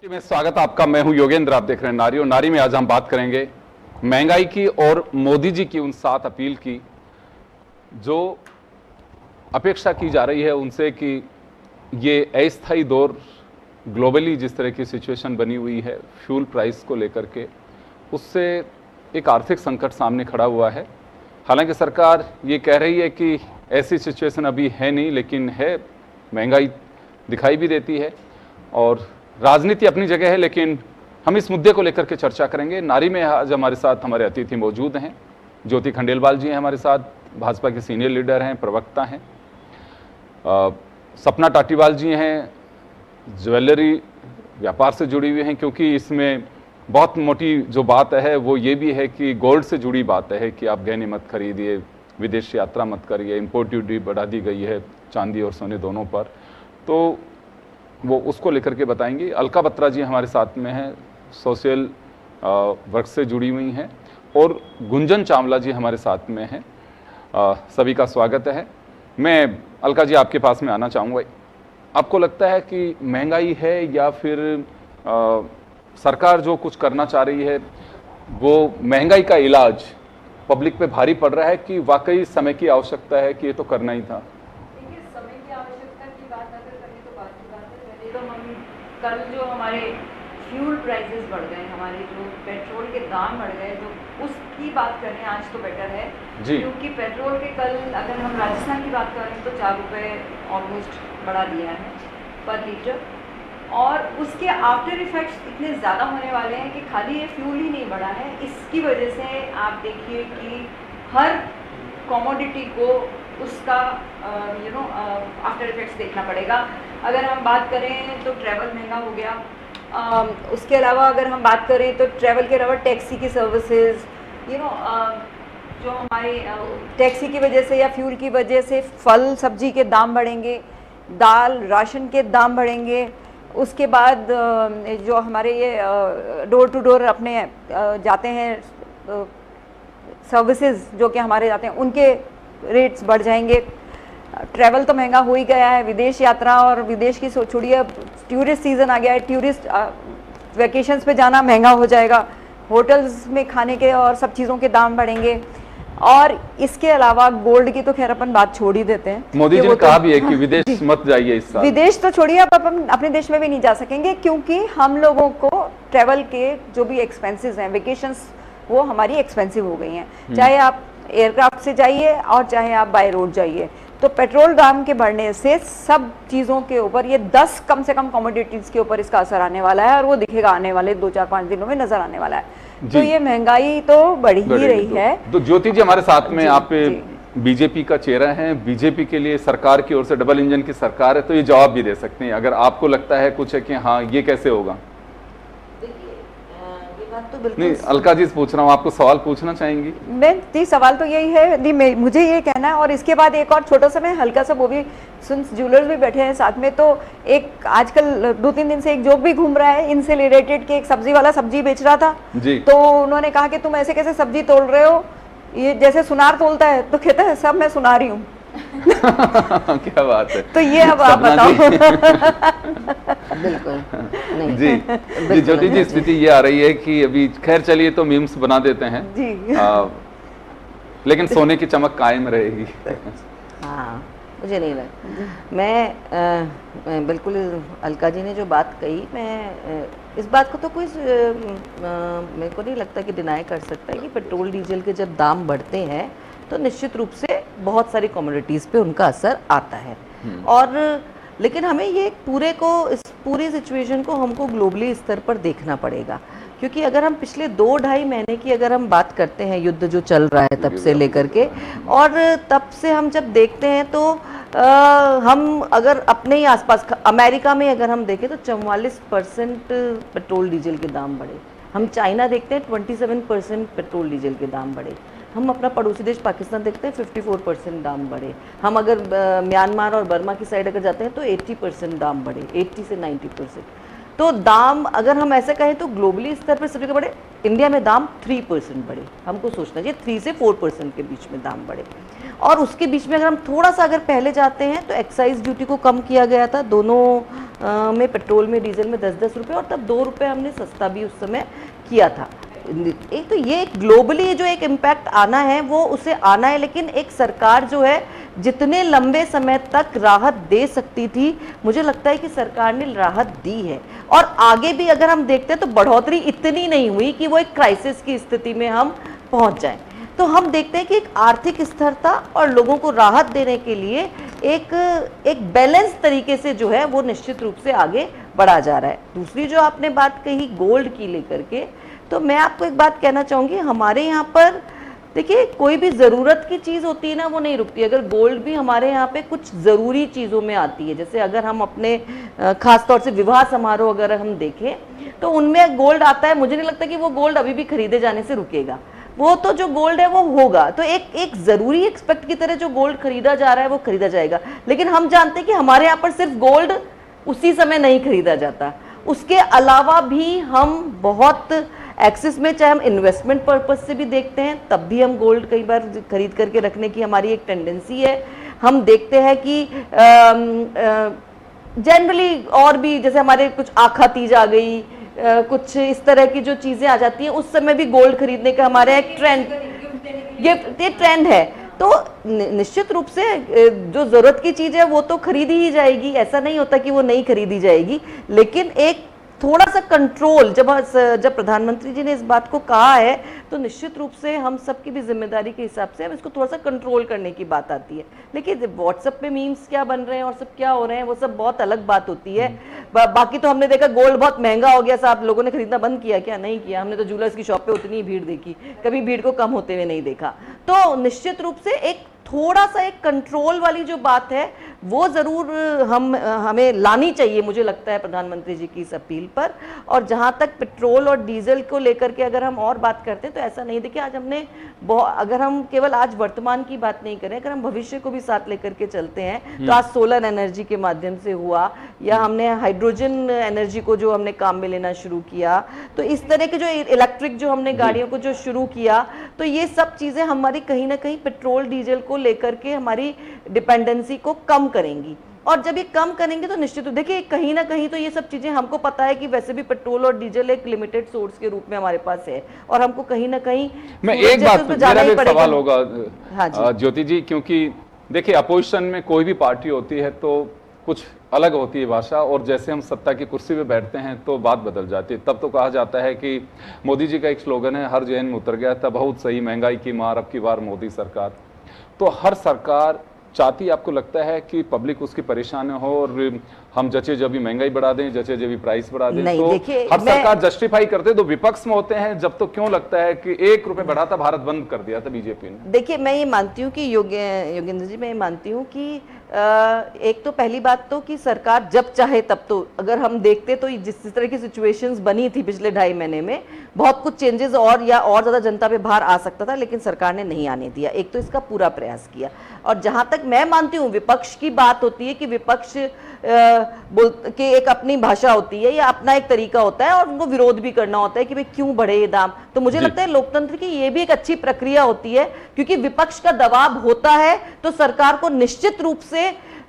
में स्वागत है आपका। मैं हूं योगेंद्र, आप देख रहे हैं नारी और नारी में। आज हम बात करेंगे महंगाई की और मोदी जी की उन 7 अपील की जो अपेक्षा की जा रही है उनसे कि ये अस्थायी दौर ग्लोबली जिस तरह की सिचुएशन बनी हुई है फ्यूल प्राइस को लेकर के, उससे एक आर्थिक संकट सामने खड़ा हुआ है। हालांकि सरकार ये कह रही है कि ऐसी सिचुएशन अभी है नहीं, लेकिन है, महंगाई दिखाई भी देती है और राजनीति अपनी जगह है। लेकिन हम इस मुद्दे को लेकर के चर्चा करेंगे। नारी में आज हमारे साथ हमारे अतिथि मौजूद हैं। ज्योति खंडेलवाल जी हैं हमारे साथ, भाजपा के सीनियर लीडर हैं, प्रवक्ता हैं। सपना टाटीवाल जी हैं, ज्वेलरी व्यापार से जुड़ी हुई हैं, क्योंकि इसमें बहुत मोटी जो बात है वो ये भी है कि गोल्ड से जुड़ी बात है कि आप गहने मत खरीदिए, विदेश यात्रा मत करिए, इम्पोर्ट ड्यूटी बढ़ा दी गई है चांदी और सोने दोनों पर, तो वो उसको लेकर के बताएंगी। अलका बत्रा जी हमारे साथ में हैं, सोशल वर्क से जुड़ी हुई हैं, और गुंजन चावला जी हमारे साथ में हैं। सभी का स्वागत है। मैं अलका जी आपके पास में आना चाहूँगा। आपको लगता है कि महंगाई है या फिर सरकार जो कुछ करना चाह रही है वो महंगाई का इलाज पब्लिक पे भारी पड़ रहा है, कि वाकई समय की आवश्यकता है कि ये तो करना ही था? देखिए, समय की आवश्यकता की बात अगर करें तो बात की बात है। पहले तो हम कल जो हमारे फ्यूल प्राइसेस बढ़ गए, हमारे जो पेट्रोल के दाम बढ़ गए, तो उसकी बात करें आज तो बेटर है जी। क्योंकि पेट्रोल के कल अगर हम राजस्थान की बात करें तो 4 रुपये ऑलमोस्ट बढ़ा दिया है पर लीटर, और उसके आफ्टर इफेक्ट्स इतने ज़्यादा होने वाले हैं कि खाली ये फ्यूल ही नहीं बढ़ा है, इसकी वजह से आप देखिए कि हर कमोडिटी को उसका आफ्टर इफेक्ट्स देखना पड़ेगा। अगर हम बात करें तो ट्रैवल महंगा हो गया। उसके अलावा अगर हम बात करें तो ट्रैवल के अलावा टैक्सी की सर्विसेज, जो हमारे टैक्सी की वजह से या फ्यूल की वजह से फल सब्जी के दाम बढ़ेंगे, दाल राशन के दाम बढ़ेंगे। उसके बाद जो हमारे ये डोर टू डोर अपने जाते हैं सर्विसेज जो कि हमारे जाते हैं, उनके रेट्स बढ़ जाएंगे। ट्रैवल तो महंगा हो ही गया है, विदेश यात्रा और विदेश की छोड़िए, टूरिस्ट सीज़न आ गया है, टूरिस्ट वैकेशंस पे जाना महंगा हो जाएगा। होटल्स में खाने के और सब चीज़ों के दाम बढ़ेंगे। और इसके अलावा गोल्ड की तो खैर अपन बात छोड़ ही देते हैं। मोदी जी ने कहा भी है कि विदेश मत जाइए इस साल। विदेश तो छोड़िए, अब अपन अपने देश में भी नहीं जा सकेंगे क्योंकि हम लोगों को ट्रैवल के जो भी एक्सपेंसेस हैं, वेकेशंस, वो हमारी एक्सपेंसिव हो गई हैं। चाहे आप एयरक्राफ्ट से जाइए और चाहे आप बाय रोड जाइए, तो पेट्रोल दाम के बढ़ने से सब चीज़ों के ऊपर, ये 10 कम से कम कमोडिटीज़ के ऊपर इसका असर आने वाला है और वो दिखेगा आने वाले 2-4-5 दिनों में नजर आने वाला है। तो ये महंगाई तो बढ़ ही रही है। तो ज्योति जी हमारे साथ में, आप बीजेपी का चेहरा है, बीजेपी के लिए सरकार की ओर से डबल इंजन की सरकार है, तो ये जवाब भी दे सकते हैं अगर आपको लगता है कुछ है कि हाँ ये कैसे होगा। तो बिल्कुल नहीं, अलका जी से पूछ रहा हूँ, आपको सवाल पूछना चाहेंगी? मैं सवाल तो यही है, मुझे ये कहना है। और इसके बाद एक और छोटा सा मैं हल्का सा, वो भी सुन, ज्वेलर्स भी बैठे हैं साथ में, तो एक आजकल 2-3 दिन से एक जोक भी घूम रहा है इनसे रिलेटेड कि एक सब्जी वाला सब्जी बेच रहा था जी। तो उन्होंने कहा कि तुम ऐसे कैसे सब्जी तोल रहे हो, ये जैसे सुनार तोलता है। तो कहता है सब मैं सुना रही हूँ। क्या बात है। तो ये अब आप बताओ। बिल्कुल नहीं। जी ज्योति जी, स्थिति ये आ रही है कि अभी खैर चलिए तो मीम्स बना देते हैं जी। लेकिन सोने की चमक कायम रहेगी। हाँ, मुझे नहीं लगा। मैं बिल्कुल अलका जी ने जो बात कही, मैं इस बात को तो कोई मेरे को नहीं लगता कि डिनाई कर सकता है कि पेट्रोल डीजल के जब दाम बढ़ते हैं तो निश्चित रूप से बहुत सारी कमोडिटीज़ पे उनका असर आता है। और लेकिन हमें ये इस पूरी सिचुएशन को हमको ग्लोबली स्तर पर देखना पड़ेगा, क्योंकि अगर हम पिछले 2-2.5 महीने की अगर हम बात करते हैं, युद्ध जो चल रहा है तब से लेकर के, और तब से हम जब देखते हैं तो हम अगर अपने ही आसपास अमेरिका में अगर हम देखें तो 44% पेट्रोल डीजल के दाम बढ़े। हम चाइना देखते हैं 27% पेट्रोल डीजल के दाम बढ़े। हम अपना पड़ोसी देश पाकिस्तान देखते हैं 54% दाम बढ़े। हम अगर म्यांमार और बर्मा की साइड अगर जाते हैं तो 80% दाम बढ़े, 80 से 90%। तो दाम अगर हम ऐसे कहें तो ग्लोबली स्तर पर सभी के बढ़े, इंडिया में दाम 3% बढ़े, हमको सोचना चाहिए 3 से 4% के बीच में दाम बढ़े। और उसके बीच में अगर हम थोड़ा सा अगर पहले जाते हैं तो एक्साइज ड्यूटी को कम किया गया था दोनों में, पेट्रोल में डीजल में 10-10 रुपये, और तब 2 रुपये हमने सस्ता भी उस समय किया था। एक तो ये ग्लोबली जो एक इम्पैक्ट आना है वो उसे आना है, लेकिन एक सरकार जो है जितने लंबे समय तक राहत दे सकती थी, मुझे लगता है कि सरकार ने राहत दी है। और आगे भी अगर हम देखते हैं तो बढ़ोतरी इतनी नहीं हुई कि वो एक क्राइसिस की स्थिति में हम पहुंच जाएं। तो हम देखते हैं कि एक आर्थिक स्थिरता और लोगों को राहत देने के लिए एक बैलेंस तरीके से जो है वो निश्चित रूप से आगे बढ़ा जा रहा है। दूसरी जो आपने बात कही गोल्ड की लेकर के, तो मैं आपको एक बात कहना चाहूँगी, हमारे यहाँ पर देखिए कोई भी ज़रूरत की चीज़ होती है ना वो नहीं रुकती। अगर गोल्ड भी हमारे यहाँ पे कुछ ज़रूरी चीज़ों में आती है, जैसे अगर हम अपने खास तौर से विवाह समारोह अगर हम देखें तो उनमें गोल्ड आता है, मुझे नहीं लगता कि वो गोल्ड अभी भी खरीदे जाने से रुकेगा। वो तो जो गोल्ड है वो होगा, तो एक ज़रूरी एक्सपेक्ट की तरह जो गोल्ड खरीदा जा रहा है वो खरीदा जाएगा। लेकिन हम जानते हैं कि हमारे यहाँ पर सिर्फ गोल्ड उसी समय नहीं खरीदा जाता, उसके अलावा भी हम बहुत एक्सिस में, चाहे हम इन्वेस्टमेंट पर्पज से भी देखते हैं तब भी हम गोल्ड कई बार खरीद करके रखने की हमारी एक टेंडेंसी है। हम देखते हैं कि जनरली और भी जैसे हमारे कुछ आखा तीज आ गई, कुछ इस तरह की जो चीज़ें आ जाती हैं उस समय भी गोल्ड खरीदने का हमारा एक ट्रेंड, ये ट्रेंड है। तो निश्चित रूप से जो ज़रूरत की चीज़ है वो तो खरीदी ही जाएगी, ऐसा नहीं होता कि वो नहीं खरीदी जाएगी। लेकिन एक थोड़ा सा कंट्रोल, जब प्रधानमंत्री जी ने इस बात को कहा है तो निश्चित रूप से हम सबकी भी जिम्मेदारी के हिसाब से हम इसको थोड़ा सा कंट्रोल करने की बात आती है। लेकिन व्हाट्सएप पे मीम्स क्या बन रहे हैं और सब क्या हो रहे हैं वो सब बहुत अलग बात होती है। बाकी तो हमने देखा गोल्ड बहुत महंगा हो गया साहब, लोगों ने खरीदना बंद किया क्या? नहीं किया, हमने तो ज्वेलर्स की शॉप पे उतनी ही भीड़ देखी, कभी भीड़ को कम होते हुए नहीं देखा। तो निश्चित रूप से एक थोड़ा सा एक कंट्रोल वाली जो बात है वो ज़रूर हमें लानी चाहिए, मुझे लगता है प्रधानमंत्री जी की इस अपील पर। और जहाँ तक पेट्रोल और डीजल को लेकर के अगर हम और बात करते हैं तो ऐसा नहीं, देखिए आज हमने अगर हम केवल आज वर्तमान की बात नहीं करें, अगर हम भविष्य को भी साथ लेकर के चलते हैं तो आज सोलर एनर्जी के माध्यम से हुआ, या हमने हाइड्रोजन एनर्जी को जो हमने काम में लेना शुरू किया, तो इस तरह के जो इलेक्ट्रिक जो हमने गाड़ियों को जो शुरू किया, तो ये सब चीज़ें हमारी कहीं ना कहीं पेट्रोल डीजल को लेकर के हमारी डिपेंडेंसी को कम करेंगी। और जब ये कम करेंगे तो निश्चित तो देखिए कहीं ना कहीं तो ये सब चीजें हमको पता है कि वैसे भी पेट्रोल और डीजल एक लिमिटेड सोर्स के रूप में हमारे पास है, और हमको कहीं ना कहीं मैं एक बात मेरा भी सवाल होगा ज्योति जी, क्योंकि देखिए अपोजिशन में कोई भी पार्टी होती है तो कुछ अलग होती है भाषा, और जैसे हम सत्ता की कुर्सी पे बैठते हैं तो बात बदल जाती है। तब तो कहा जाता है कि मोदी जी का एक स्लोगन है, हर जहन में उतर गया था बहुत सही महंगाई की मार अब की बार मोदी सरकार। तो हर सरकार चाहती, आपको लगता है कि पब्लिक उसकी परेशान हो और हम जचे जब भी महंगाई बढ़ा दें, जचे जब भी प्राइस बढ़ा दें, तो हर सरकार जस्टिफाई करते तो विपक्ष में होते हैं जब, तो क्यों लगता है कि 1 रुपए बढ़ा था भारत बंद कर दिया था बीजेपी ने? देखिए मैं ये मानती हूँ कि योगेंद्र जी, मैं ये मानती हूँ कि एक तो पहली बात तो कि सरकार जब चाहे तब, तो अगर हम देखते तो जिस तरह की सिचुएशंस बनी थी पिछले 2.5 महीने में, बहुत कुछ चेंजेस और ज़्यादा जनता पे भार आ सकता था, लेकिन सरकार ने नहीं आने दिया। एक तो इसका पूरा प्रयास किया। और जहाँ तक मैं मानती हूँ विपक्ष की बात होती है कि विपक्ष के एक अपनी भाषा होती है या अपना एक तरीका होता है, और उनको विरोध भी करना होता है कि भाई क्यों बढ़े ये दाम। तो मुझे लगता है लोकतंत्र की ये भी एक अच्छी प्रक्रिया होती है, क्योंकि विपक्ष का दबाव होता है तो सरकार को निश्चित रूप से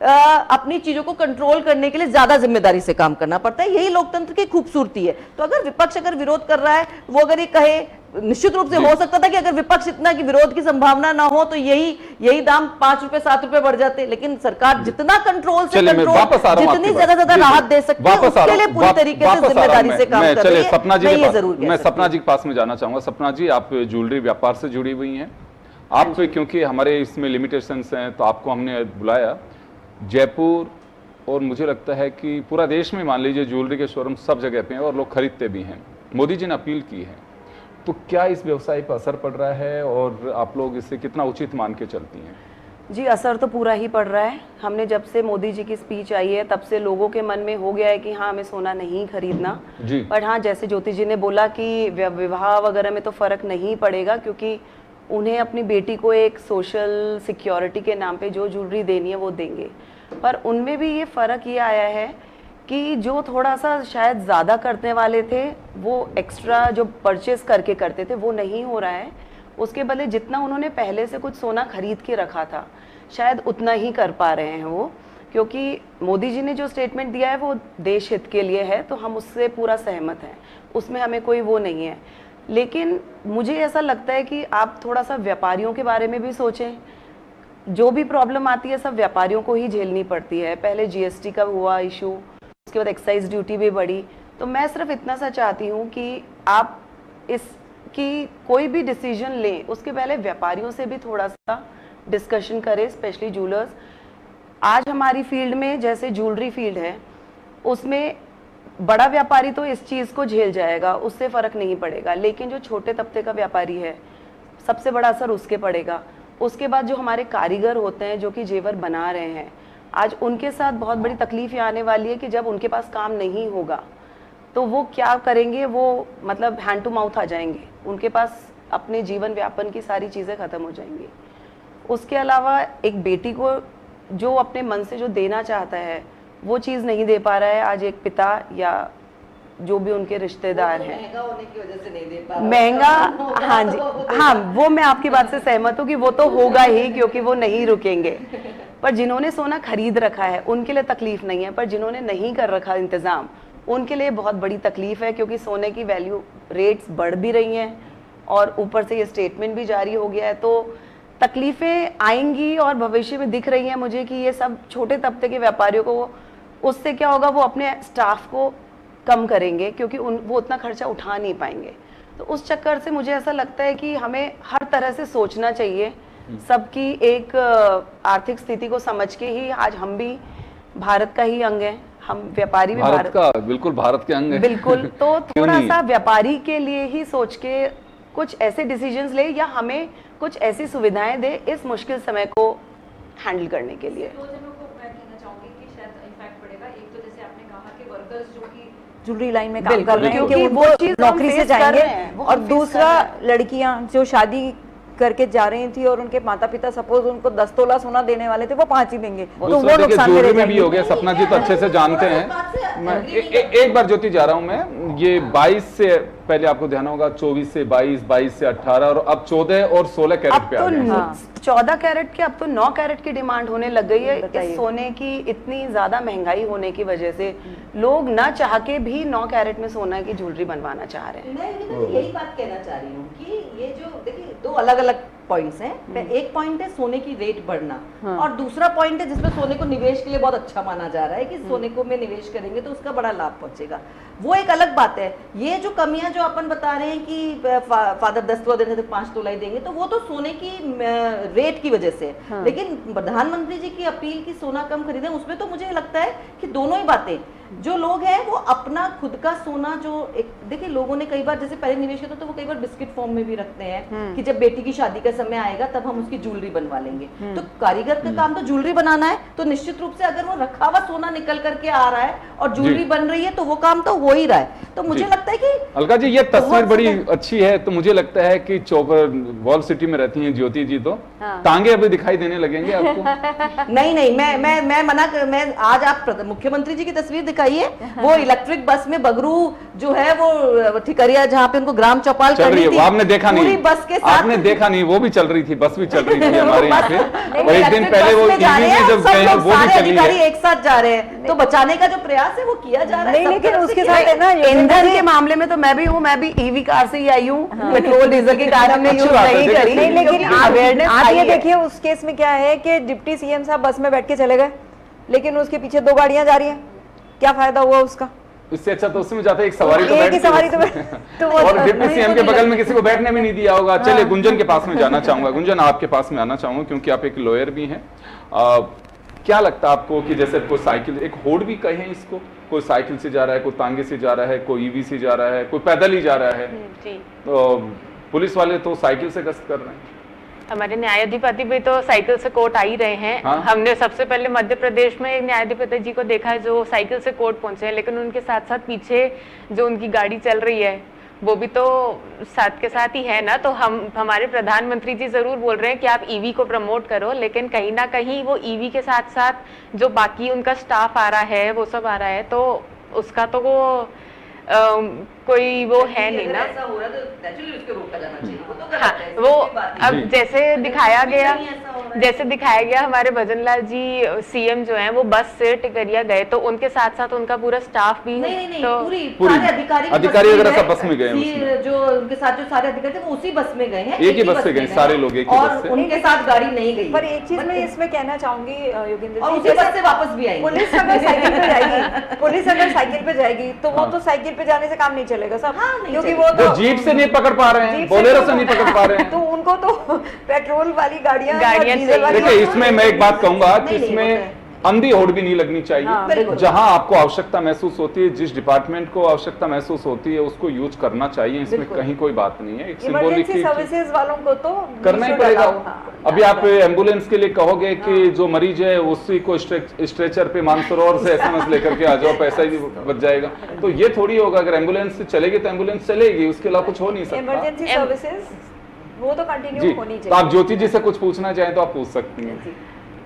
अपनी चीजों को कंट्रोल करने के लिए ज्यादा जिम्मेदारी से काम करना पड़ता है। यही लोकतंत्र की खूबसूरती है। तो अगर विपक्ष अगर विरोध कर रहा है, वो अगर ये कहे, निश्चित रूप से हो सकता था कि अगर विपक्ष इतना कि विरोध की संभावना ना हो तो यही दाम 5 रुपए 7 रुपए बढ़ जाते, लेकिन सरकार जितना कंट्रोल से कंट्रोल, जितनी ज्यादा राहत दे सकती है उसके लिए पूरी तरीके से जिम्मेदारी से काम कर रही है। सपना जी मैं सपना जी के पास में जाना चाहूंगा। सपना जी, आप ज्वेलरी व्यापार से जुड़ी हुई हैं, आप क्योंकि हमारे इसमें लिमिटेशंस हैं तो आपको हमने बुलाया। जयपुर और मुझे लगता है कि पूरा देश में मान लीजिए ज्वेलरी के शोरूम सब जगह पे हैं और लोग खरीदते भी हैं। मोदी जी ने अपील की है, तो क्या इस व्यवसाय पर असर पड़ रहा है और आप लोग इसे कितना उचित मान के चलती हैं? जी, असर तो पूरा ही पड़ रहा है। हमने जब से मोदी जी की स्पीच आई है तब से लोगों के मन में हो गया है कि हाँ हमें सोना नहीं खरीदना। बट हाँ, जैसे ज्योति जी ने बोला कि विवाह वगैरह में तो फ़र्क नहीं पड़ेगा, क्योंकि उन्हें अपनी बेटी को एक सोशल सिक्योरिटी के नाम पे जो ज्वेलरी देनी है वो देंगे। पर उनमें भी ये फ़र्क ये आया है कि जो थोड़ा सा शायद ज़्यादा करने वाले थे वो एक्स्ट्रा जो परचेस करके करते थे वो नहीं हो रहा है। उसके बदले जितना उन्होंने पहले से कुछ सोना खरीद के रखा था शायद उतना ही कर पा रहे हैं वो, क्योंकि मोदी जी ने जो स्टेटमेंट दिया है वो देश हित के लिए है, तो हम उससे पूरा सहमत हैं, उसमें हमें कोई वो नहीं है। लेकिन मुझे ऐसा लगता है कि आप थोड़ा सा व्यापारियों के बारे में भी सोचें। जो भी प्रॉब्लम आती है सब व्यापारियों को ही झेलनी पड़ती है। पहले जीएसटी का हुआ इशू, उसके बाद एक्साइज ड्यूटी भी बढ़ी। तो मैं सिर्फ इतना सा चाहती हूँ कि आप इसकी कोई भी डिसीजन लें उसके पहले व्यापारियों से भी थोड़ा सा डिस्कशन करें, स्पेशली ज्वेलर्स। आज हमारी फील्ड में जैसे ज्वेलरी फील्ड है उसमें बड़ा व्यापारी तो इस चीज़ को झेल जाएगा, उससे फ़र्क नहीं पड़ेगा, लेकिन जो छोटे तबके का व्यापारी है सबसे बड़ा असर उसके पड़ेगा। उसके बाद जो हमारे कारीगर होते हैं जो कि जेवर बना रहे हैं, आज उनके साथ बहुत बड़ी तकलीफ ये आने वाली है कि जब उनके पास काम नहीं होगा तो वो क्या करेंगे, वो मतलब हैंड टू माउथ आ जाएंगे, उनके पास अपने जीवन व्यापन की सारी चीज़ें ख़त्म हो जाएंगी। उसके अलावा एक बेटी को जो अपने मन से जो देना चाहता है वो चीज़ नहीं दे पा रहा है आज एक पिता या जो भी उनके रिश्तेदार हैं। महंगा होने की वजह से नहीं दे पा रहा। महंगा, हाँ जी, हाँ वो मैं आपकी बात से सहमत हूँ कि वो तो होगा ही क्योंकि वो नहीं रुकेंगे। पर जिन्होंने सोना खरीद रखा है उनके लिए तकलीफ नहीं है, पर जिन्होंने नहीं कर रखा इंतज़ाम उनके लिए बहुत बड़ी तकलीफ है, क्योंकि सोने की वैल्यू रेट्स बढ़ भी रही हैं और ऊपर से ये स्टेटमेंट भी जारी हो गया है। तो तकलीफ़ें आएंगी और भविष्य में दिख रही हैं मुझे कि ये सब छोटे तबके के व्यापारियों को, उससे क्या होगा, वो अपने स्टाफ को कम करेंगे क्योंकि वो उतना खर्चा उठा नहीं पाएंगे। तो उस चक्कर से मुझे ऐसा लगता है कि हमें हर तरह से सोचना चाहिए, सबकी एक आर्थिक स्थिति को समझ के ही। आज हम भी भारत का ही अंग है, हम व्यापारी भी भारत का बिल्कुल भारत के अंग है। बिल्कुल। तो थोड़ा सा व्यापारी के लिए ही सोच के कुछ ऐसे डिसीजंस ले या हमें कुछ ऐसी सुविधाएं दे इस मुश्किल समय को हैंडल करने के लिए। दो जनों को मैं कहना चाहूंगी कि शायद इम्पैक्ट पड़ेगा। एक तो जैसे आपने कहा कि वर्कर्स जो कि ज्वेलरी लाइन में काम बिल्कुल, कर रहे हैं कि क्योंकि वो वो चीज़ हम नौकरी से face कर जाएंगे, रहे हैं, वो हम और face कर दूसरा रहे लड़कियां जो शादी करके जा रही थी और उनके माता पिता सपोज उनको 10 तोला सोना देने वाले थे, वो 5 ही देंगे, तो वो दूसरा देखिए नुकसान में ज्वेलरी रह में भी हो गया। जाएंगे। सपना जी तो अच्छे से जानते हैं। मैं एक बार ज्योति जा रहा हूं मैं, ये 22 से पहले आपको ध्यान होगा 24 से 22, 22 से 18 और अब 14 और 16 कैरेट अब पे आ तो गए हैं। हाँ। 14 कैरेट के अब तो 9 कैरेट की डिमांड होने लग गई है। बताइए। इस सोने की इतनी ज्यादा महंगाई होने की वजह से लोग ना चाह के भी 9 कैरेट में सोना की ज्वेलरी बनवाना चाह रहे हैं। मैं यही बात कहना चाह रही हूँ कि ये जो देखिए दो अलग अलग पॉइंट्स हैं। एक पॉइंट है सोने की रेट बढ़ना, और दूसरा पॉइंट है जिसमें सोने को निवेश के लिए बहुत अच्छा माना जा रहा है कि सोने को में निवेश करेंगे तो उसका बड़ा लाभ पहुंचेगा। वो एक अलग बात है। ये जो कमियां जो अपन बता रहे हैं कि फादर 10 तोला देने तो 5 तोला ही देंगे, तो वो तो सोने की रेट की वजह से। लेकिन प्रधानमंत्री जी की अपील की सोना कम खरीदें, उसमें तो मुझे लगता है कि दोनों ही बातें, जो लोग हैं वो अपना खुद का सोना जो एक देखिए लोगों ने कई बार जैसे पहले निवेश किया तो वो कई बार बिस्किट फॉर्म में भी रखते हैं कि जब बेटी की शादी का समय आएगा तब हम उसकी ज्वेलरी बनवा लेंगे। तो कारीगर का काम तो ज्वेलरी बनाना है, तो निश्चित रूप से अगर वो रखा हुआ सोना निकल करके आ रहा है और ज्वेलरी बन रही है तो वो काम तो हो ही रहा है। तो मुझे लगता है कि अलका जी ये तस्वीर बहुत बड़ी ज्यादा- अच्छी है। तो मुझे लगता है कि वॉल सिटी में रहती हैं ज्योति जी, तो टांगे अभी दिखाई देने लगेंगे आपको। नहीं, मैं मना कर, मैं आज आप मुख्यमंत्री जी की तस्वीर दिखाइए, वो इलेक्ट्रिक बस में बगरू जो है वो ठिकरिया जहाँ पे उनको ग्राम चौपाल चल रही करनी है, थी, वो आपने देखा पूरी नहीं, बस के साथ आपने देखा नहीं, वो भी चल रही थी, बस भी चल रही थी हमारे यहाँ पे। नहीं, और एक दिन इलेक्ट्रिक पहले बस वो में जा रहे ईवी हैं, में जब सब गए लोग वो भी सारे चली अधिकारी है। एक साथ जा रहे हैं, तो बचाने का जो प्रयास है वो किया जा रहा है। नहीं, सब लेकिन तरफ से उसके किया साथ जा है ना, ईंधन के मामले में तो मैं भी हूँ, मैं भी ईवी कार से ही आई हूँ, पेट्रोल डीजल की कार हमने यूज बात है, नहीं देखिए, करी। नहीं, लेकिन अवेयरनेस आप ये देखिए उस केस में क्या है कि डिप्टी सीएम साहब बस में बैठ के चले गए, लेकिन उसके पीछे 2 गाड़ियां जा रही हैं, क्या फायदा हुआ उसका? इससे अच्छा तो उसमें जाता है एक सवारी तो एक ही बैठती सवारी तो है। तो और डिप्टी सीएम के बगल में किसी को बैठने भी नहीं दिया होगा। चलिए गुंजन के पास में जाना चाहूंगा। गुंजन, आपके पास में आना चाहूंगा क्योंकि आप एक लॉयर भी हैं। क्या लगता है आपको कि जैसे कोई साइकिल, एक होड़ भी कहें इसको, कोई साइकिल से जा रहा है, कोई तांगे से जा रहा है, कोई ईवी से जा रहा है, कोई पैदल ही जा रहा है, जी, तो पुलिस वाले तो साइकिल से गश्त कर रहे हैं। हमारे न्यायाधिपति भी तो साइकिल से कोर्ट आ ही रहे हैं। हाँ? हमने सबसे पहले मध्य प्रदेश में एक न्यायाधिपति जी को देखा है जो साइकिल से कोर्ट पहुंचे हैं, लेकिन उनके साथ साथ पीछे जो उनकी गाड़ी चल रही है वो भी तो साथ के साथ ही है ना। तो हमारे प्रधानमंत्री जी जरूर बोल रहे हैं कि आप ईवी को प्रमोट करो, लेकिन कहीं ना कहीं वो ईवी के साथ साथ जो बाकी उनका स्टाफ आ रहा है वो सब आ रहा है, तो उसका तो वो कोई वो है नहीं ना। ऐसा हो रहा है तो नेचुरली उसको रोका जाना चाहिए, वो तो गलत हाँ, है, वो इसकी बात नहीं। अब जैसे दिखाया गया हमारे भजन लाल जी सीएम जो हैं वो बस से टिकरिया गए, तो उनके साथ साथ उनका पूरा स्टाफ भी नहीं, तो पूरी सारे अधिकारी वगैरह सब बस में गए हैं उसमें। जो उनके साथ जो सारे अधिकारी थे वो उसी बस में गए हैं, एक ही बस से गए, सारे लोग एक ही बस से, और उनके साथ गाड़ी नहीं गई। पर एक चीज मैं इसमें कहना चाहूंगी योगेंद्र और जी, उसी बस से वापस भी आएंगे। पुलिस अगर साइकिल पे जाएगी, पुलिस अगर साइकिल पे जाएगी तो वो तो साइकिल पे जाने से काम नहीं चलेगा सब, क्योंकि वो तो जीप से नहीं पकड़ पा रहे हैं, बोलेरो से नहीं पकड़ पा रहे हैं, तो उनको तो पेट्रोल वाली गाड़ियां डीजल वाली। देखिए इसमें मैं एक बात कहूंगा कि नहीं, इसमें अंधी होड़ भी नहीं लगनी चाहिए। जहां आपको आवश्यकता महसूस होती है, जिस डिपार्टमेंट को आवश्यकता महसूस होती है उसको यूज करना चाहिए, इसमें कहीं कोई बात नहीं है। एक सिंबॉलिक सर्विसेज वालों को तो करना ही पड़ेगा। अभी आप एम्बुलेंस के लिए कहोगे कि जो मरीज है उसी को स्ट्रेचर पे मानसरोवर से एसएमएस लेकर के आ जाओ, पैसा ही बच जाएगा, तो ये थोड़ी होगा। अगर एम्बुलेंस चलेगी तो एम्बुलेंस चलेगी, उसके अलावा कुछ हो नहीं सकता। इमरजेंसी सर्विसेज वो तो कंटिन्यू जी, होनी तो आप चाहिए। ज्योति जी से कुछ पूछना चाहें तो आप पूछ सकती हैं।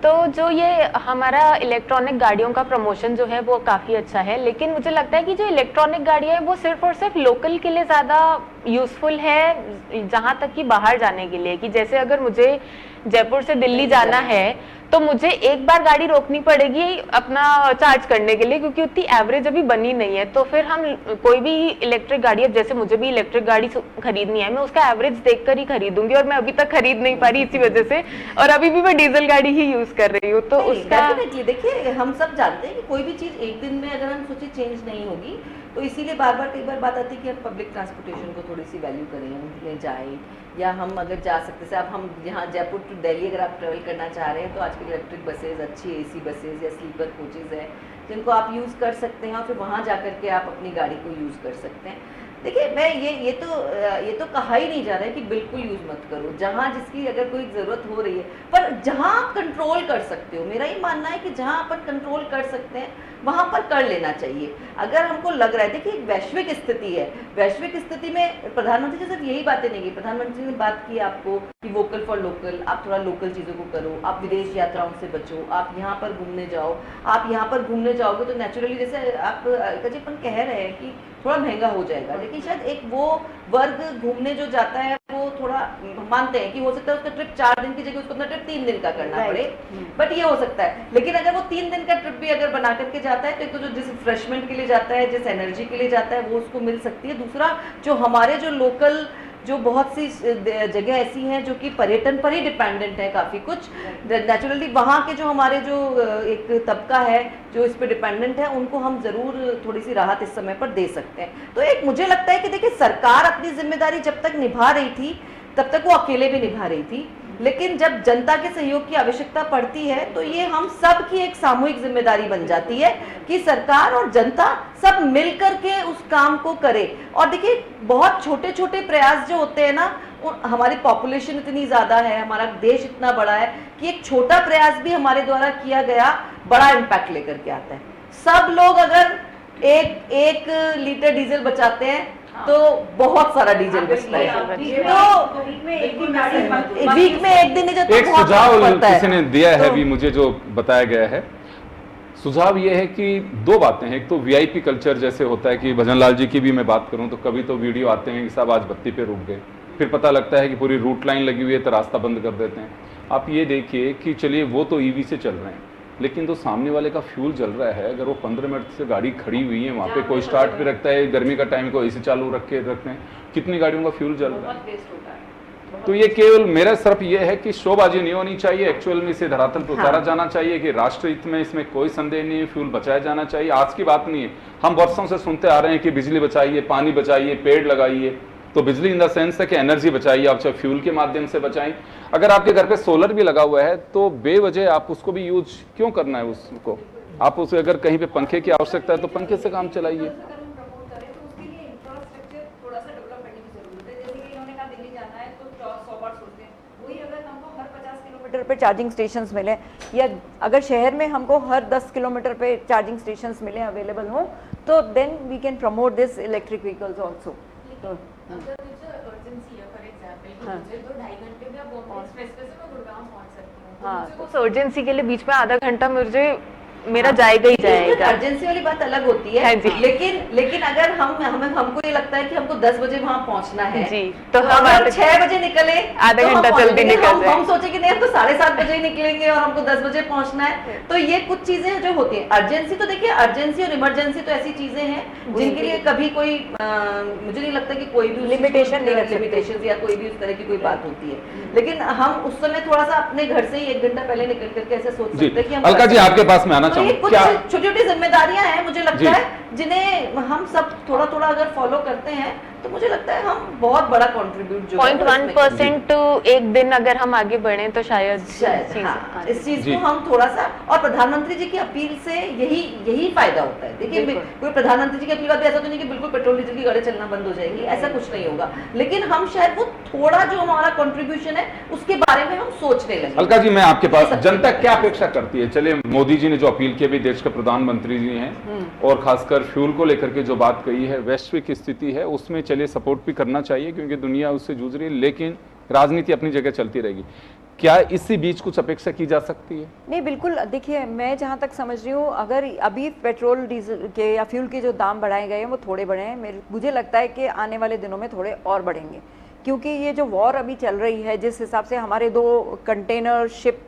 तो जो ये हमारा इलेक्ट्रॉनिक गाड़ियों का प्रमोशन जो है वो काफ़ी अच्छा है, लेकिन मुझे लगता है कि जो इलेक्ट्रॉनिक गाड़ियाँ हैं वो सिर्फ और सिर्फ लोकल के लिए ज़्यादा यूज़फुल है, जहाँ तक कि बाहर जाने के लिए। कि जैसे अगर मुझे जयपुर से दिल्ली जाना है तो मुझे एक बार गाड़ी रोकनी पड़ेगी अपना चार्ज करने के लिए, क्योंकि उतनी एवरेज अभी बनी नहीं है। तो फिर हम कोई भी इलेक्ट्रिक गाड़ी, अब जैसे मुझे भी इलेक्ट्रिक गाड़ी खरीदनी है, मैं उसका एवरेज देखकर ही खरीदूंगी, और मैं अभी तक खरीद नहीं पा रही इसी वजह से, और अभी भी मैं डीजल गाड़ी ही यूज कर रही हूँ। तो उसका देखिए हम सब जानते हैं कि कोई भी चीज एक दिन में अगर हम सोचे चेंज नहीं होगी, तो इसीलिए बार बार कई बार बात आती है कि हम पब्लिक ट्रांसपोर्टेशन को थोड़ी सी वैल्यू करें, उनमें जाएं, या हम अगर जा सकते हैं, अब हम यहाँ जयपुर टू दिल्ली अगर आप ट्रेवल करना चाह रहे हैं तो आजकल इलेक्ट्रिक बसेज, अच्छी एसी बसेज या स्लीपर कोचेज है जिनको आप यूज़ कर सकते हैं, और फिर वहाँ जा कर के आप अपनी गाड़ी को यूज़ कर सकते हैं। देखिए मैं ये तो कहा ही नहीं जा रहा है कि बिल्कुल यूज़ मत करो, जहाँ जिसकी अगर कोई ज़रूरत हो रही है, पर जहाँ आप कंट्रोल कर सकते हो, मेरा ये मानना है कि जहाँ अपन कंट्रोल कर सकते हैं वहाँ पर कर लेना चाहिए। अगर हमको लग रहा है, देखिए एक वैश्विक स्थिति है, वैश्विक स्थिति में प्रधानमंत्री जी सिर्फ यही बातें नहीं की, प्रधानमंत्री ने बात की आपको कि वोकल फॉर लोकल, आप थोड़ा लोकल चीज़ों को करो, आप विदेश यात्राओं से बचो, आप यहाँ पर घूमने जाओ। आप यहाँ पर घूमने जाओगे तो नेचुरली, जैसे आप अपन कह रहे हैं कि थोड़ा महंगा हो जाएगा, लेकिन शायद एक वो वर्ग घूमने जो जाता है वो थोड़ा मानते हैं कि हो सकता है उसका ट्रिप 4 दिन की जगह उसको अपना ट्रिप 3 दिन का करना पड़े, बट ये हो सकता है। लेकिन अगर वो 3 दिन का ट्रिप भी अगर बना करके जाता है तो एक तो जो जिस रिफ्रेशमेंट के लिए जाता है, जिस एनर्जी के लिए जाता है, वो उसको मिल सकती है। दूसरा, जो हमारे जो लोकल जो बहुत सी जगह ऐसी हैं जो कि पर्यटन पर ही डिपेंडेंट है, काफ़ी कुछ नेचुरली वहाँ के जो हमारे जो एक तबका है जो इस पे डिपेंडेंट है, उनको हम ज़रूर थोड़ी सी राहत इस समय पर दे सकते हैं। तो एक मुझे लगता है कि देखिए सरकार अपनी जिम्मेदारी जब तक निभा रही थी तब तक वो अकेले भी निभा रही थी, लेकिन जब जनता के सहयोग की आवश्यकता पड़ती है तो ये हम सब की एक सामूहिक जिम्मेदारी बन जाती है कि सरकार और जनता सब मिलकर के उस काम को करे। और देखिए बहुत छोटे छोटे प्रयास जो होते हैं ना, हमारी पॉपुलेशन इतनी ज्यादा है, हमारा देश इतना बड़ा है कि एक छोटा प्रयास भी हमारे द्वारा किया गया बड़ा इम्पैक्ट लेकर के आता है। सब लोग अगर एक लीटर डीजल बचाते हैं तो बहुत सारा डीजल बचता है। तो वीक में एक दिन एक सुझाव किसी ने दिया है भी मुझे, जो बताया गया है सुझाव ये है कि 2 बातें हैं। एक तो वीआईपी कल्चर जैसे होता है कि भजन लाल जी की भी मैं बात करूं तो कभी तो वीडियो आते हैं कि साहब आज बत्ती पे रुक गए, फिर पता लगता है कि पूरी रूट लाइन लगी हुई है तो रास्ता बंद कर देते हैं। आप ये देखिए कि चलिए वो तो ईवी से चल रहे हैं, लेकिन तो सामने वाले का फ्यूल जल रहा है, अगर वो 15 मिनट से गाड़ी खड़ी हुई है वहाँ पे, कोई स्टार्ट पे रखता है, गर्मी का टाइम को एसी चालू रखते हैं, कितनी गाड़ियों का फ्यूल जल रहा है। तो ये केवल मेरा सिर्फ ये है कि शोबाजी नहीं होनी चाहिए, एक्चुअल में इसे धरातल पर उतारा जाना चाहिए कि राष्ट्र हित में इसमें कोई संदेह नहीं है, फ्यूल बचाया जाना चाहिए। आज की बात नहीं है, हम वर्षों से सुनते आ रहे हैं कि बिजली बचाइए, पानी बचाइए, पेड़ लगाइए। तो बिजली इन द सेंस है कि एनर्जी बचाइए, आप चाहे फ्यूल के माध्यम से बचाएं। अगर आपके घर पे सोलर भी लगा हुआ है तो बेवजह आप उसको भी यूज क्यों करना है उसको, आप उसे अगर कहीं पे पंखे की आवश्यकता है तो पंखे से काम चलाइए। पे चार्जिंग स्टेशंस मिले, या अगर शहर में हमको हर 10 किलोमीटर पे चार्जिंग स्टेशंस मिले, अवेलेबल हो, तो then we can promote this electric vehicles also. अगर मुझे अर्जेंसी है फॉर एग्जांपल हाँ। मुझे तो 2.5 घंटे में बॉम्बे एक्सप्रेस पे से मैं गुड़गांव पहुंच सकती हूँ, हाँ, तो मुझे अर्जेंसी के लिए बीच में आधा घंटा मुझे मेरा हाँ। जाएगा ही जाएगा। अर्जेंसी वाली बात अलग होती है, हाँ जी। लेकिन अगर हमको ये लगता है कि हमको 10 बजे वहाँ पहुँचना है, जी, तो हम अगर आधे- 6 बजे निकले आधा तो हम घंटा पहुंच जल्दी जाएंगे। निकल जाए। हम सोचे कि नहीं हम तो 7:30 बजे ही निकलेंगे और हमको 10 बजे पहुँचना है। तो ये कुछ चीजें जो होती है अर्जेंसी, तो देखिए अर्जेंसी और इमरजेंसी तो ऐसी चीजें हैं जिनके लिए कभी कोई मुझे नहीं लगता कि कोई भी Limitation नहीं रख सकते। लिमिटेशन या कोई भी उस तरह की कोई बात होती है। लेकिन हम उस समय थोड़ा सा अपने घर से ही 1 घंटा पहले निकल करके ऐसे सोच जी सकते हैं कि हम अलका जी आपके पास मैं आना तो ये चाहूँ कुछ क्या छोटी छोटी जिम्मेदारियां हैं मुझे जी। लगता है जिन्हें हम सब थोड़ा थोड़ा अगर फॉलो करते हैं तो मुझे लगता है हम बहुत बड़ा कंट्रीब्यूट जो है वो इसमें करेंगे। 0.1% एक दिन अगर हम आगे बढ़े तो शायद शायद चीज़- हाँ, इस चीज जी। को हम थोड़ा सा, और प्रधानमंत्री जी की अपील से यही फायदा होता है। देखिए बिल्कुल। कोई प्रधानमंत्री जी की अपील का भी ऐसा तो नहीं कि बिल्कुल पेट्रोल डीजल की गाड़ी चलना बंद हो जाएगी, ऐसा कुछ नहीं होगा, लेकिन हम शायद वो थोड़ा जो हमारा कंट्रीब्यूशन है उसके बारे में हम सोचने लगे। अलका जी मैं आपके पास, सब जनता चीजें। क्या अपेक्षा करती है? चलिए मोदी जी ने जो अपील की, अभी देश के प्रधानमंत्री जी हैं और खासकर फ्यूल को लेकर के जो बात कही है, वैश्विक स्थिति है उसमें चलिए सपोर्ट भी करना चाहिए क्योंकि दुनिया उससे जूझ रही है, लेकिन राजनीति अपनी जगह चलती रहेगी। क्या इसी बीच कुछ अपेक्षा की जा सकती है? नहीं बिल्कुल, देखिए मैं जहाँ तक समझ रही हूँ, अगर अभी पेट्रोल डीजल के या फ्यूल के जो दाम बढ़ाए गए हैं वो थोड़े बढ़े हैं, मुझे लगता है कि आने वाले दिनों में थोड़े और बढ़ेंगे, क्योंकि ये जो वॉर अभी चल रही है, जिस हिसाब से हमारे 2 कंटेनर शिप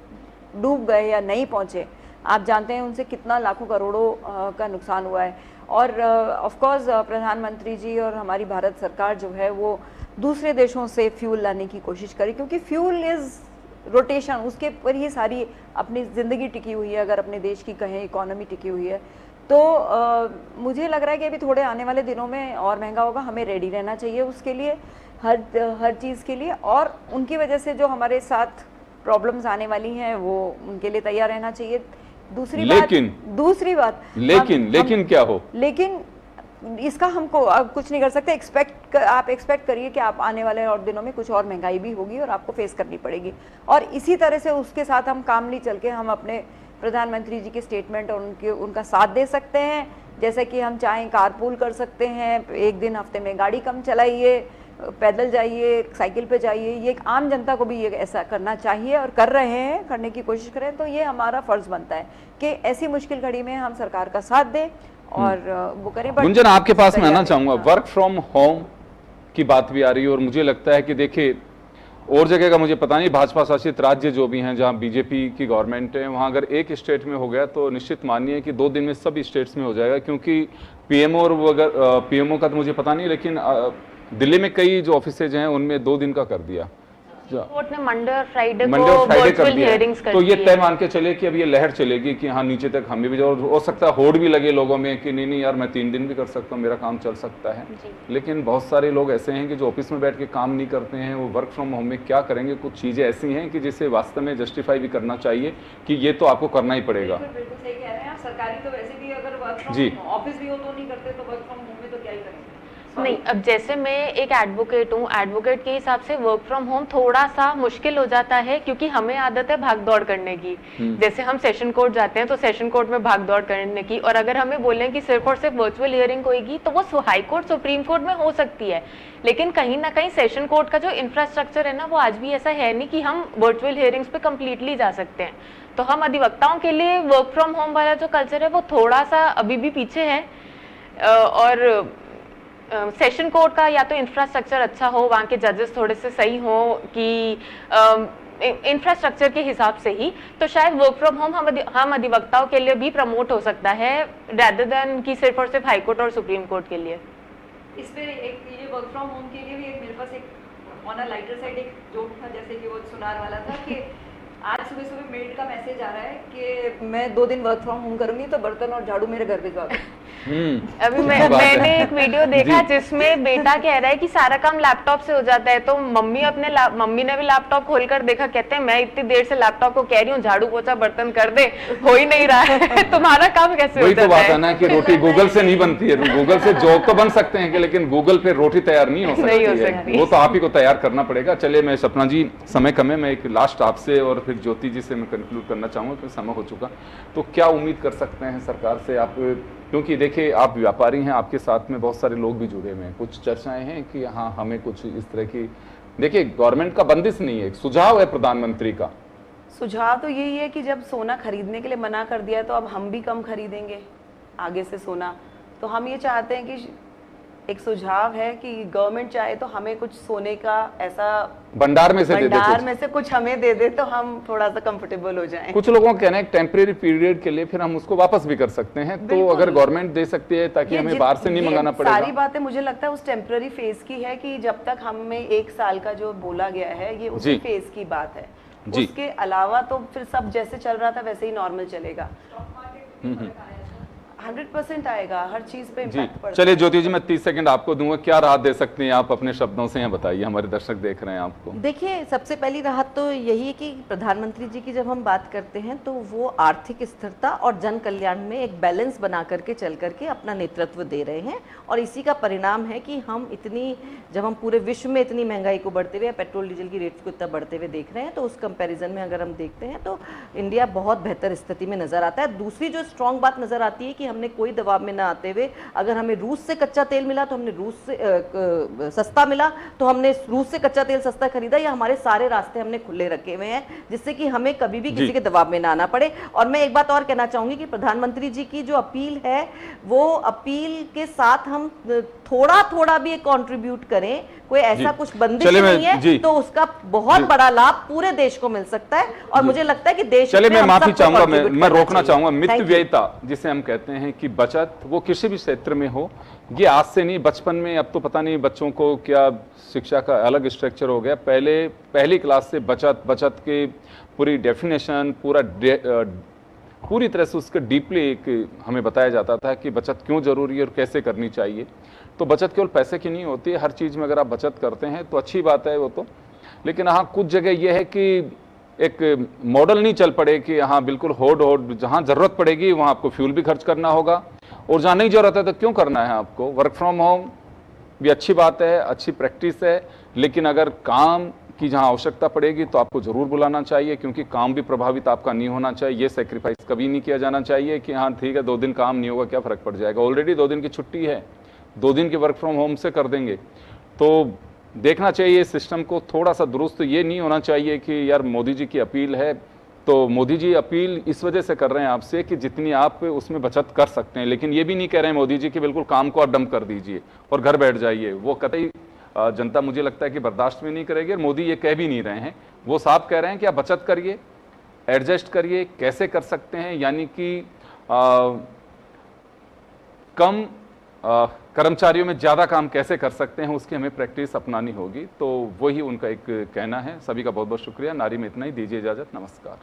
डूब गए या नहीं पहुँचे, आप जानते हैं उनसे कितना लाखों करोड़ों का नुकसान हुआ है। और ऑफ कोर्स प्रधानमंत्री जी और हमारी भारत सरकार जो है वो दूसरे देशों से फ्यूल लाने की कोशिश करे, क्योंकि फ्यूल इज़ रोटेशन, उसके पर ही सारी अपनी ज़िंदगी टिकी हुई है। अगर अपने देश की कहें इकोनॉमी टिकी हुई है तो मुझे लग रहा है कि अभी थोड़े आने वाले दिनों में और महंगा होगा, हमें रेडी रहना चाहिए उसके लिए, हर चीज़ के लिए, और उनकी वजह से जो हमारे साथ प्रॉब्लम्स आने वाली हैं वो उनके लिए तैयार रहना चाहिए। दूसरी बात लेकिन क्या हो, लेकिन इसका हमको अब कुछ नहीं कर सकते। आप एक्सपेक्ट करिए कि आप आने वाले और दिनों में कुछ और महंगाई भी होगी और आपको फेस करनी पड़ेगी, और इसी तरह से उसके साथ हम कामली चल के हम अपने प्रधानमंत्री जी के स्टेटमेंट और उनका साथ दे सकते हैं। जैसे कि हम चाहें कारपूल कर सकते हैं, एक दिन हफ्ते में गाड़ी कम चलाइए, पैदल जाइए, साइकिल पे जाइए, ये एक आम जनता को भी ये ऐसा करना चाहिए और कर रहे हैं, करने की कोशिश करें। तो ये हमारा फर्ज बनता है कि ऐसी मुश्किल घड़ी में हम सरकार का साथ दें और वो करें। गुंजन आपके पास मैं आना चाहूंगा, हाँ। वर्क फ्रॉम होम की बात भी आ रही है और मुझे लगता है कि देखिए और जगह का मुझे पता नहीं, भाजपा शासित राज्य जो भी हैं जहां बीजेपी की गवर्नमेंट है, वहां अगर एक स्टेट में हो गया तो निश्चित मानिए कि 2 दिन में सब स्टेट्स में हो जाएगा, क्योंकि पीएमओ और अगर पीएमओ का तो मुझे पता नहीं, लेकिन दिल्ली में कई जो ऑफिसेज हैं उनमें 2 दिन का कर दिया, कोर्ट ने मंडे और फ्राइडे मंडे और को फ्राइडे कर वर्चुअल दिया हियरिंग्स कर तो ये दी तय है। मान के चले कि अब ये लहर चलेगी कि हाँ नीचे तक हमें भी जाओ, और हो सकता है होड़ भी लगे लोगों में कि नहीं यार मैं 3 दिन भी कर सकता हूँ, मेरा काम चल सकता है। लेकिन बहुत सारे लोग ऐसे हैं कि जो ऑफिस में बैठ के काम नहीं करते हैं, वो वर्क फ्रॉम होम में क्या करेंगे? कुछ चीज़ें ऐसी हैं कि जिसे वास्तव में जस्टिफाई भी करना चाहिए कि ये तो आपको करना ही पड़ेगा। बिल्कुल सही कह रहे हैं आप। सरकारी तो वैसे भी अगर वर्क जी। फ्रॉम ऑफिस भी हो तो नहीं करते, तो वर्क फ्रॉम होम में तो क्या ही करेंगे। नहीं, अब जैसे मैं एक एडवोकेट हूँ, एडवोकेट के हिसाब से वर्क फ्रॉम होम थोड़ा सा मुश्किल हो जाता है, क्योंकि हमें आदत है भाग दौड़ करने की। जैसे हम सेशन कोर्ट जाते हैं तो सेशन कोर्ट में भाग दौड़ करने की, और अगर हमें बोलें कि सिर्फ और सिर्फ वर्चुअल हियरिंग होगी तो वो हाई कोर्ट सुप्रीम कोर्ट में हो सकती है, लेकिन कहीं ना कहीं सेशन कोर्ट का जो इंफ्रास्ट्रक्चर है ना, वो आज भी ऐसा है नहीं कि हम वर्चुअल हियरिंग्स पे कंप्लीटली जा सकते हैं। तो हम अधिवक्ताओं के लिए वर्क फ्रॉम होम वाला जो कल्चर है वो थोड़ा सा अभी भी पीछे है, और सेशन कोर्ट का या तो इंफ्रास्ट्रक्चर अच्छा हो, वहाँ के जजेस थोड़े से सही हो कि इंफ्रास्ट्रक्चर के हिसाब से ही, तो शायद वर्क फ्रॉम होम हम अधिवक्ताओं के लिए भी प्रमोट हो सकता है, रेदर देन कि सिर्फ और सिर्फ हाई कोर्ट और सुप्रीम कोर्ट के लिए। इस पे एक ये वर्क फ्रॉम होम के लिए भी एक मेरे पास एक ऑन अ लाइटर साइड एक जोक था, जैसे कि वो सुनार वाला था कि आज सुबह सुबह मेड का मैसेज आ रहा है कि मैं 2 दिन वर्क फ्रॉम होम करूंगी तो बर्तन और झाड़ू मेरे घर भिजवा दो। अभी मैंने एक वीडियो देखा जिसमें बेटा कह रहा है कि सारा काम लैपटॉप से हो जाता है, तो मम्मी ने भी लैपटॉप खोलकर देखा, कहते हैं मैं इतनी देर से लैपटॉप को कह रही हूँ झाड़ू पोछा बर्तन कर दे, हो ही नहीं रहा है, तुम्हारा काम कैसे हो वही जाता है? तो बात है ना कि रोटी गूगल से नहीं बनती है, गूगल से जॉब तो बन सकते हैं कि लेकिन गूगल पे रोटी तैयार नहीं हो सकती है, वो तो आप ही को तैयार करना पड़ेगा। चलिए मैं सपना जी, समय कम है, मैं एक लास्ट आपसे और फिर ज्योति जी से मैं कंक्लूड करना चाहूँगा, फिर समय हो चुका, तो क्या उम्मीद कर सकते हैं सरकार से? आप क्योंकि देखिए आप व्यापारी हैं, आपके साथ में बहुत सारे लोग भी जुड़े हुए हैं, कुछ चर्चाएं हैं कि हाँ हमें कुछ इस तरह की, देखिए गवर्नमेंट का बंदिश नहीं है, एक सुझाव है प्रधानमंत्री का। सुझाव तो यही है कि जब सोना खरीदने के लिए मना कर दिया है तो अब हम भी कम खरीदेंगे आगे से सोना। तो हम ये चाहते हैं कि एक सुझाव है कि गवर्नमेंट चाहे तो हमें कुछ सोने का ऐसा भंडार में से दे दे, भंडार में से कुछ हमें दे दे तो हम थोड़ा सा कंफर्टेबल हो जाएं। कुछ लोगों का कहना है टेम्परेरी पीरियड के लिए फिर हम उसको वापस भी कर सकते हैं, तो बिल्कुल। अगर गवर्नमेंट दे सकती है ताकि ये हमें बाहर से नहीं ये मंगाना सारी पड़ेगा। बातें मुझे लगता है उस टेम्पररी फेज की है कि जब तक हमें 1 साल का जो बोला गया है ये उसी जी। फेज की बात है। जी। उसके अलावा तो फिर सब जैसे चल रहा था वैसे ही नॉर्मल चलेगा। 100% आएगा, हर चीज पे जी इम्पैक्ट पड़ता चलिए है। ज्योति जी, मैं 30 सेकंड आपको दूंगा, क्या राहत दे सकते हैं आप अपने शब्दों से, यहाँ बताइए, हमारे दर्शक देख रहे हैं आपको। देखिए, सबसे पहली राहत तो यही है कि प्रधानमंत्री जी की जब हम बात करते हैं तो वो आर्थिक स्थिरता और जन कल्याण में एक बैलेंस बना करके चल करके अपना नेतृत्व दे रहे हैं, और इसी का परिणाम है कि हम इतनी, जब हम पूरे विश्व में इतनी महंगाई को बढ़ते हुए, पेट्रोल डीजल की रेट्स को इतना बढ़ते हुए देख रहे हैं, तो उस कंपैरिजन में अगर हम देखते हैं तो इंडिया बहुत बेहतर स्थिति में नजर आता है। दूसरी जो स्ट्रॉन्ग बात नजर आती है कि हमने कोई दबाव में ना आते हुए, अगर हमें रूस से कच्चा तेल मिला तो हमने रूस से सस्ता मिला तो हमने रूस से कच्चा तेल सस्ता खरीदा, या हमारे सारे रास्ते हमने खुले रखे हुए हैं जिससे कि हमें कभी भी किसी के दबाव में ना आना पड़े। और मैं एक बात और कहना चाहूंगी कि प्रधानमंत्री जी की जो अपील है, वो अपील के साथ हम थोड़ा थोड़ा भी कंट्रीब्यूट करें, कोई ऐसा कुछ बंदिश नहीं है, तो उसका बहुत बड़ा लाभ पूरे देश को मिल सकता है। और मुझे लगता है कि देश, चलिए मैं माफी चाहूंगा, मैं रोकना चाहूंगा, मित व्ययिता जिसे हम कहते हैं कि बचत, वो किसी भी क्षेत्र में हो, ये आज से नहीं, बचपन में, अब तो पता नहीं बच्चों को क्या शिक्षा का अलग स्ट्रक्चर हो गया, पहली क्लास से बचत की पूरी डेफिनेशन, पूरी तरह से उसके डीपली हमें बताया जाता था कि बचत क्यों जरूरी है और कैसे करनी चाहिए। तो बचत केवल पैसे की नहीं होती है, हर चीज़ में अगर आप बचत करते हैं तो अच्छी बात है वो तो, लेकिन हाँ कुछ जगह ये है कि एक मॉडल नहीं चल पड़े कि हाँ बिल्कुल होड़, जहाँ ज़रूरत पड़ेगी वहाँ आपको फ्यूल भी खर्च करना होगा, और जहाँ नहीं ज़रूरत है तो क्यों करना है आपको। वर्क फ्रॉम होम भी अच्छी बात है, अच्छी प्रैक्टिस है, लेकिन अगर काम की जहाँ आवश्यकता पड़ेगी तो आपको ज़रूर बुलाना चाहिए, क्योंकि काम भी प्रभावित आपका नहीं होना चाहिए। ये सेक्रीफाइस कभी नहीं किया जाना चाहिए कि हाँ ठीक है 2 दिन काम नहीं होगा, क्या फ़र्क पड़ जाएगा, ऑलरेडी 2 दिन की छुट्टी है, 2 दिन की वर्क फ्रॉम होम से कर देंगे। तो देखना चाहिए सिस्टम को थोड़ा सा दुरुस्त। ये नहीं होना चाहिए कि यार मोदी जी की अपील है, तो मोदी जी अपील इस वजह से कर रहे हैं आपसे कि जितनी आप उसमें बचत कर सकते हैं, लेकिन ये भी नहीं कह रहे हैं मोदी जी कि बिल्कुल काम को आप डंप कर दीजिए और घर बैठ जाइए। वो कतई जनता मुझे लगता है कि बर्दाश्त भी नहीं करेगी, और मोदी ये कह भी नहीं रहे हैं। वो साफ कह रहे हैं कि आप बचत करिए, एडजस्ट करिए, कैसे कर सकते हैं, यानी कि कम कर्मचारियों में ज़्यादा काम कैसे कर सकते हैं, उसकी हमें प्रैक्टिस अपनानी होगी। तो वही उनका एक कहना है। सभी का बहुत बहुत शुक्रिया। नारी में इतना ही, दीजिए इजाज़त, नमस्कार।